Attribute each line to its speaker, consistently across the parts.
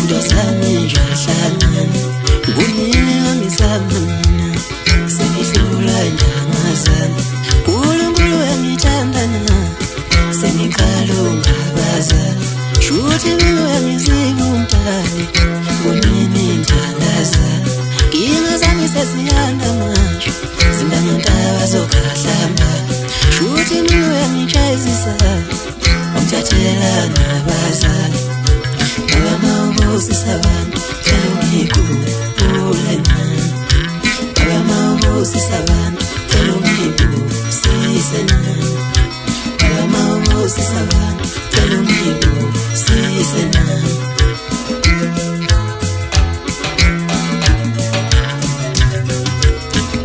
Speaker 1: ndozami njahlana kunini ngisama mina sengihlula njangazana uNkulunkulu engithandana sengikalo ngabaza shuthi ngizibumtani kunini ngithandaza ingazange sesiyanda manje zinganyantaba zokahlamba shuthi ngiyangitshayisisa umthathela nabazali baba mawubusisa abantu cela ungikhumbule nami baba mawubusisa abantu cela ungibusise nami baba mawubusisa abantu cela ungibusise nami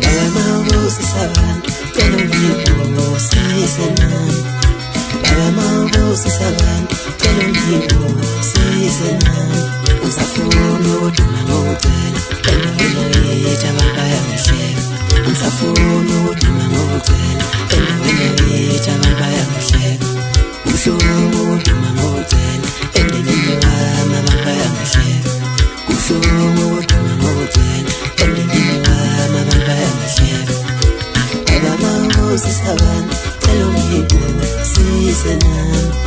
Speaker 1: baba mawubusisa abantu cela ungibusise nami baba mawubusisa abantu cela ungibusise nami usafuna ukuduma ngokucela endaweni yakithi abantu bayangihleka usafuna ukuduma ngokucela endaweni yakithi abantu bayangihleka kubuhlungu ukuduma ngokucela endleleni wami abantu bayangihleka kubuhlungu ukuduma ngokucela endleleni wami abantu bayangihleka baba mawubusisa abantu cela ungibusise nami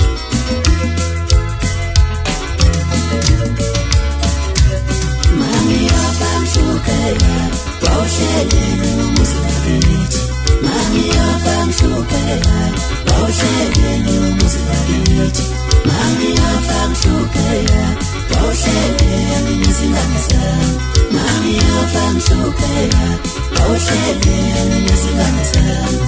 Speaker 1: Bawuhleleni umuzi wakithi mami yafamhlupheka bawuhleleni umuzi wakithi mami yafamhlupheka bawuhleleni izingane zami mami yafamhlupheka bawuhleleni izingane zami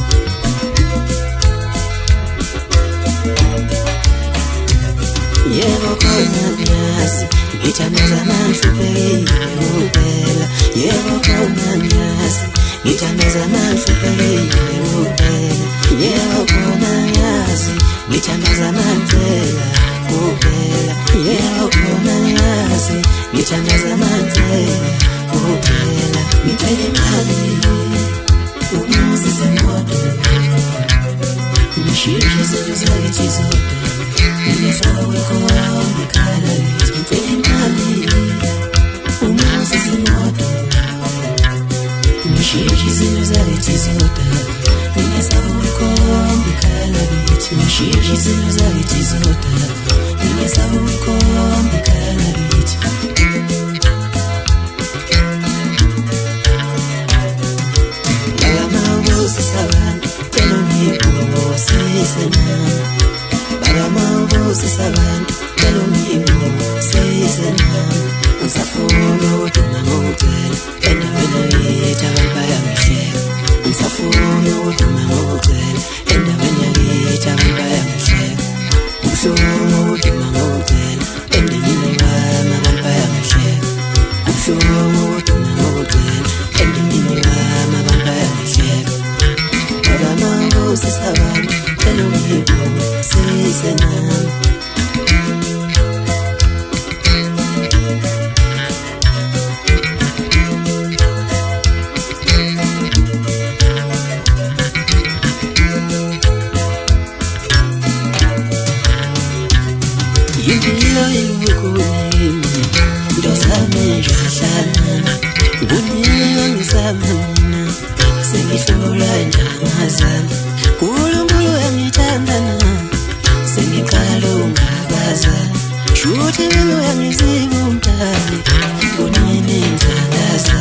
Speaker 1: yebo khona ngiyazi ngithandaza mahluphekile kuphela yebo khona ngiyazi ngithandaza mahluphekile kuphela yebo khona ngiyazi ngithandaza manzela kuphela yebo khona ngiyazi ngithandaza manzela kuphela ngicela imali umuzi semoto ngishilo izinto zakithi zodwa ngisawe khona ikhala lithi ngicela imali umuzi semoto ngishilo izinto zakithi zodwa ngisawe khona ikhala lithi ngishilo izinto zakithi zodwa ngisawe khona ikhala lithi baba mawubusisa abantu cela ungibusise nami baba mawubusisa abantu cela ungibusise nami usafuna ukuduma ngokucela endaweni yakithi abantu bayangihleka usafuna ukuduma ngokucela endaweni yakithi abantu bayangihleka kubuhlungu ukuduma ngokucela endleleni wami abantu bayangihleka kubuhlungu ukuduma ngokucela endleleni wami abantu bayangihleka baba mawubusisa abantu cela ungibusise nami impilo ilukunini ndozami njahlana kunini ngisama mina sengihlula njangazana uNkulunkulu engithandana sengiqala ungabaza shuthi ngizibumtani kunini ngithandaza